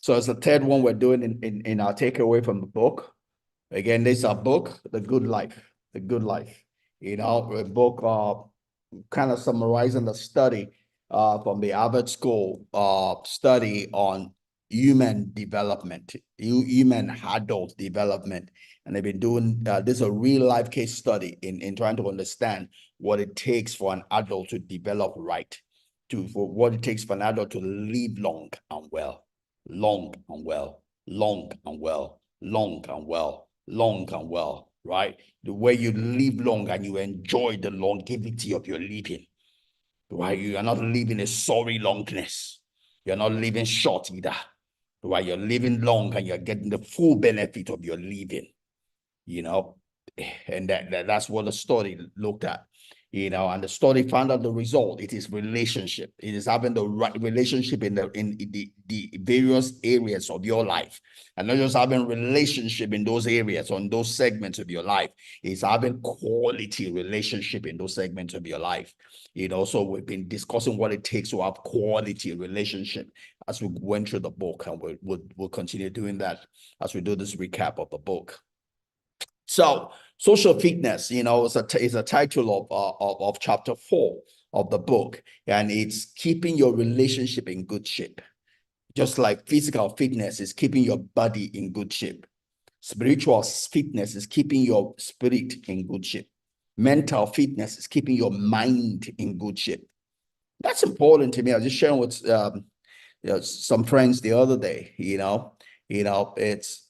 So it's the third one we're doing in our takeaway from the book. Again, this is our book, The Good Life. The Good Life. A book kind of summarizing the study from the Harvard School study on human development, human adult development. And they've been doing this is a real life case study in trying to understand what it takes for an adult to develop right, for what it takes for an adult to live long and well, long and well, long and well, long and well, long and well, right? The way you live long and you enjoy the longevity of your living, right? You are not living a sorry longness. You're not living short either, right? You're living long and you're getting the full benefit of your living, you know? And that's what the study looked at, and the study found out the result. It is relationship. It is having the right relationship in the various areas of your life, and not just having relationship in those areas, on those segments of your life. It's having quality relationship in those segments of your life. So we've been discussing what it takes to have quality relationship as we went through the book, and we'll continue doing that as we do this recap of the book. So social fitness, is a title of chapter 4 of the book, and it's keeping your relationship in good shape. Just like physical fitness is keeping your body in good shape, spiritual fitness is keeping your spirit in good shape. Mental fitness is keeping your mind in good shape. That's important to me. I was just sharing with some friends the other day. It's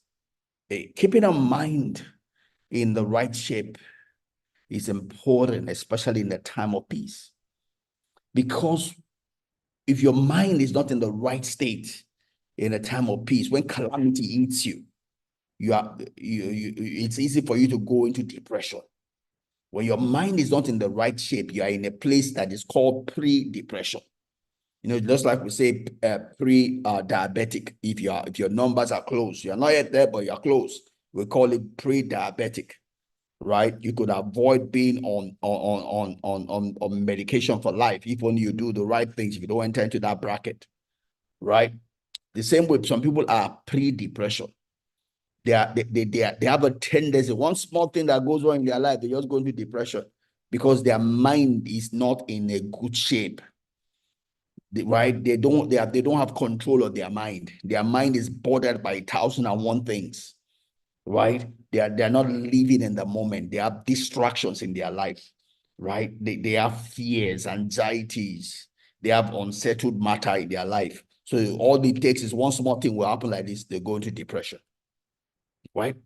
keeping a mind in the right shape is important, especially in the time of peace. Because if your mind is not in the right state in a time of peace, when calamity eats you, it's easy for you to go into depression. When your mind is not in the right shape, you are in a place that is called pre-depression. Just like we say pre-diabetic. If your numbers are close, you're not yet there, but you're close. We call it pre-diabetic. Right? You could avoid being on medication for life if only you do the right things, if you don't enter into that bracket, right? The same way some people are pre-depression. They have a tendency, one small thing that goes wrong in their life, they just go into depression because their mind is not in a good shape. Right? They don't have control of their mind. Their mind is bothered by 1,001 things. Right? They're not living in the moment. They have distractions in their life, right? They have fears, anxieties. They have unsettled matter in their life. So all it takes is one small thing will happen like this, they go into depression, right?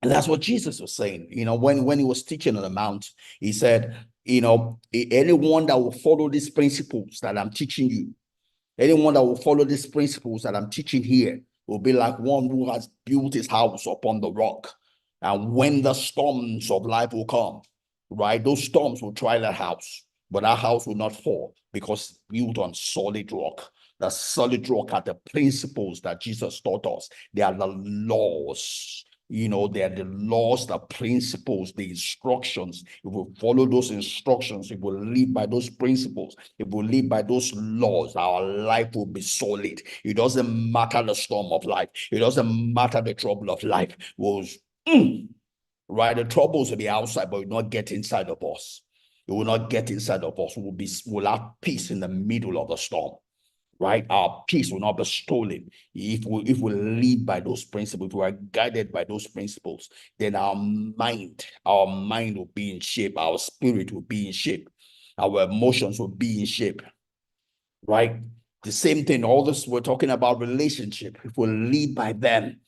And that's what Jesus was saying. When he was teaching on the mount, he said, anyone that will follow these principles that I'm teaching you, anyone that will follow these principles that I'm teaching here will be like one who has built his house upon the rock. And when the storms of life will come, right, those storms will try that house, but that house will not fall because it's built on solid rock. The solid rock are the principles that Jesus taught us. They are the laws. They are the laws, the principles, the instructions. If we follow those instructions, if we live by those principles, if we live by those laws, our life will be solid. It doesn't matter the storm of life. It doesn't matter the trouble of life. Right? The troubles will be outside, but will not get inside of us. It will not get inside of us. We'll have peace in the middle of the storm. Right? Our peace will not be stolen. If we live by those principles, if we are guided by those principles, then our mind will be in shape, our spirit will be in shape, our emotions will be in shape. Right? The same thing, all this we're talking about relationship. If we live by them,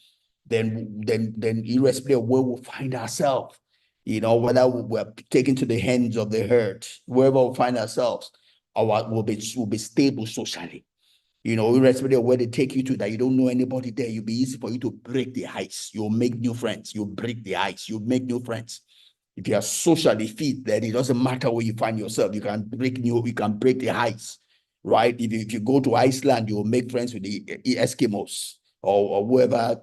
then irrespective of where we find ourselves, whether we're taken to the hands of the herd, wherever we find ourselves, we'll be stable socially. Irrespective of where they take you to, that you don't know anybody there, it'll be easy for you to break the ice. You'll make new friends. You'll break the ice. You'll make new friends. If you are socially fit, then it doesn't matter where you find yourself. You can break the ice, right? If you go to Iceland, you'll make friends with the Eskimos or whoever,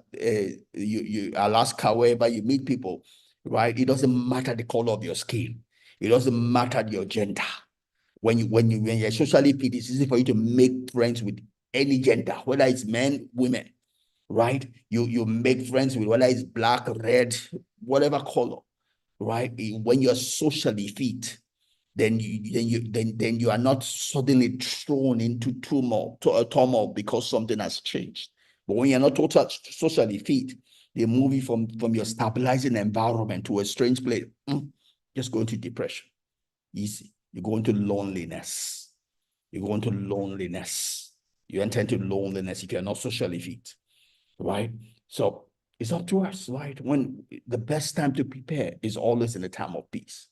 Alaska, wherever you meet people, right? It doesn't matter the color of your skin. It doesn't matter your gender. When you're socially fit, it's easy for you to make friends with any gender, whether it's men, women, right? You make friends with whether it's black, red, whatever color, right? When you're socially fit, then you are not suddenly thrown into turmoil because something has changed. But when you're not socially fit, they move you from your stabilizing environment to a strange place. Just go into depression. Easy. You go into loneliness. You go into loneliness. You enter into loneliness if you're not socially fit, right? So it's up to us, right? When the best time to prepare is always in the time of peace.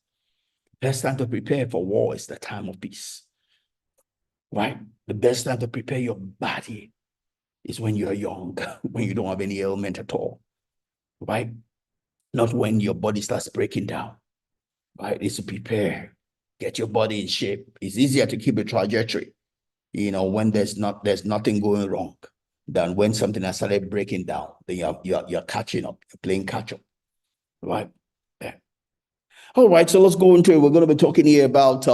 Best time to prepare for war is the time of peace, right? The best time to prepare your body is when you're young, when you don't have any ailment at all, right? Not when your body starts breaking down, right? It's to prepare, get your body in shape. It's easier to keep a trajectory, when there's nothing going wrong than when something has started breaking down. Then you're catching up, you're playing catch up, right? Yeah. All right, so let's go into it. We're going to be talking here about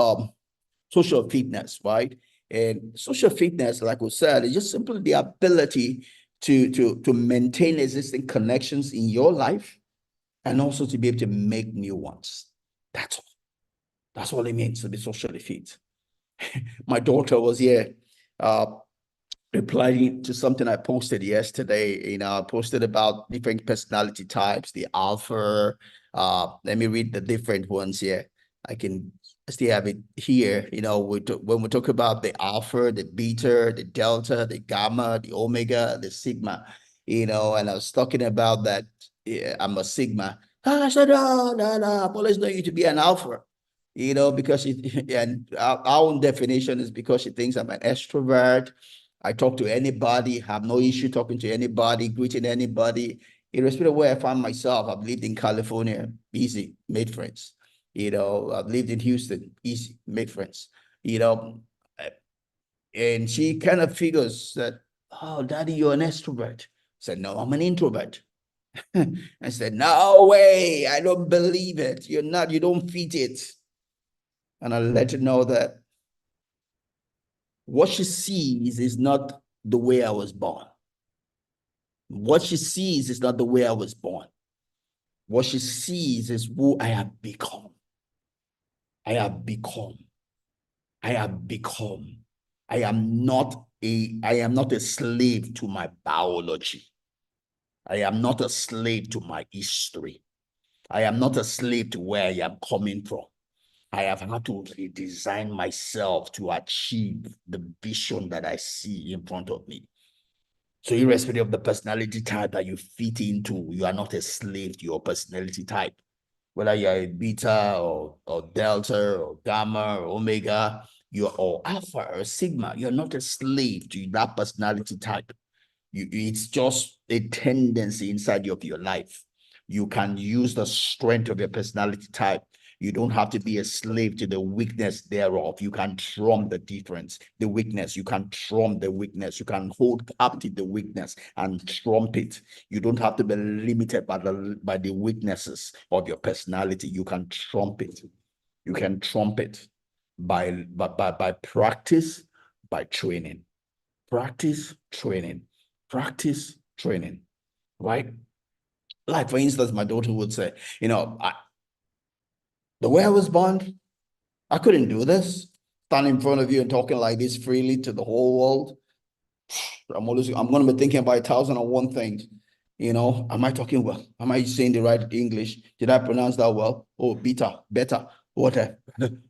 social fitness, right? And social fitness, like we said, is just simply the ability to maintain existing connections in your life and also to be able to make new ones. That's all. That's what it means to be socially fit. My daughter was here uh, replying to something I posted yesterday. I posted about different personality types, the alpha. Let me read the different ones here. I can still have it here. When we talk about the alpha, the beta, the delta, the gamma, the omega, the sigma, and I was talking about that. Yeah, I'm a sigma. I said, no, no, no, I've always known you to be an alpha. Because and our own definition is because she thinks I'm an extrovert. I talk to anybody, have no issue talking to anybody, greeting anybody, irrespective of where I find myself. I've lived in California, easy, made friends. I've lived in Houston, easy, made friends. You know, and she kind of figures that, oh, Daddy, you're an extrovert. I said, no, I'm an introvert. I said, no way, I don't believe it. You're not, you don't fit it. And I let her know that what she sees is not the way I was born. What she sees is not the way I was born. What she sees is who I have become. I have become. I have become. I am not a slave to my biology. I am not a slave to my history. I am not a slave to where I am coming from. I have had to redesign myself to achieve the vision that I see in front of me. So irrespective of the personality type that you fit into, you are not a slave to your personality type. Whether you're a beta or delta or gamma or omega, or alpha or sigma, you're not a slave to that personality type. It's just a tendency inside of your life. You can use the strength of your personality type. You don't have to be a slave to the weakness thereof. You can trump the difference, the weakness. You can trump the weakness. You can hold captive the weakness and trump it. You don't have to be limited by the weaknesses of your personality. You can trump it. You can trump it by practice, by training. Practice, training. Practice, training. Right? Like, for instance, my daughter would say, the way I was born, I couldn't do this. Standing in front of you and talking like this freely to the whole world. I'm going to be thinking about 1,001 things. Am I talking well? Am I saying the right English? Did I pronounce that well? Oh, better. What?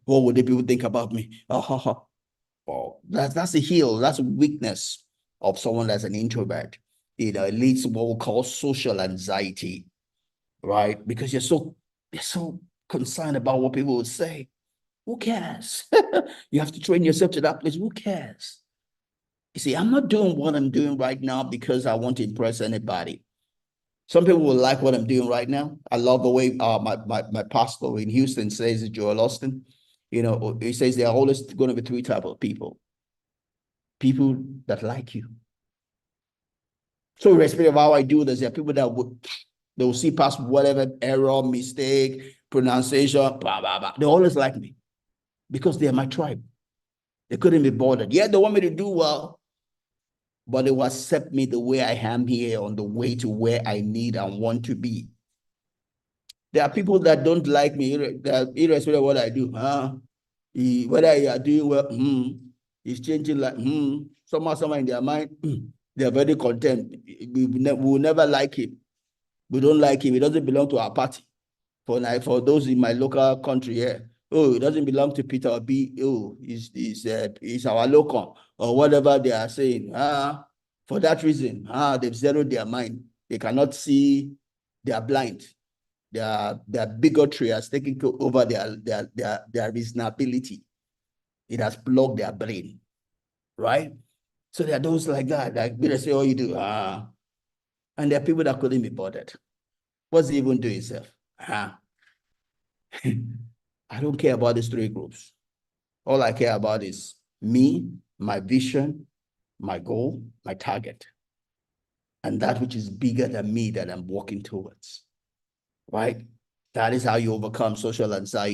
What would the people think about me? Well, that's a heel. That's a weakness of someone that's an introvert. It leads to what we call social anxiety, right? Because you're so concerned about what people will say. Who cares? You have to train yourself to that place. Who cares? You see, I'm not doing what I'm doing right now because I want to impress anybody. Some people will like what I'm doing right now. I love the way my pastor in Houston says it, Joel Austin. He says there are always going to be three types of people. People that like you. So irrespective of how I do this, there are people that they will see past whatever error, mistake, pronunciation, blah, blah, blah. They always like me because they are my tribe. They couldn't be bothered. Yeah, they want me to do well, but they will accept me the way I am here on the way to where I need and want to be. There are people that don't like me, that irrespective of what I do. Whether you are doing well, it's changing like, somehow in their mind, they are very content. We will never like him. We don't like him. He doesn't belong to our party. For those in my local country here, oh, it doesn't belong to Peter B. Oh, he's our local or whatever they are saying. For that reason, they've zeroed their mind. They cannot see. They are blind. Their bigotry has taken over their reasonability. It has blocked their brain, right? So there are those like that. Like they say, "Oh, you do." And there are people that couldn't be bothered. What's he even doing, himself? I don't care about these three groups. All I care about is me, my vision, my goal, my target, and that which is bigger than me that I'm walking towards, right? That is how you overcome social anxiety.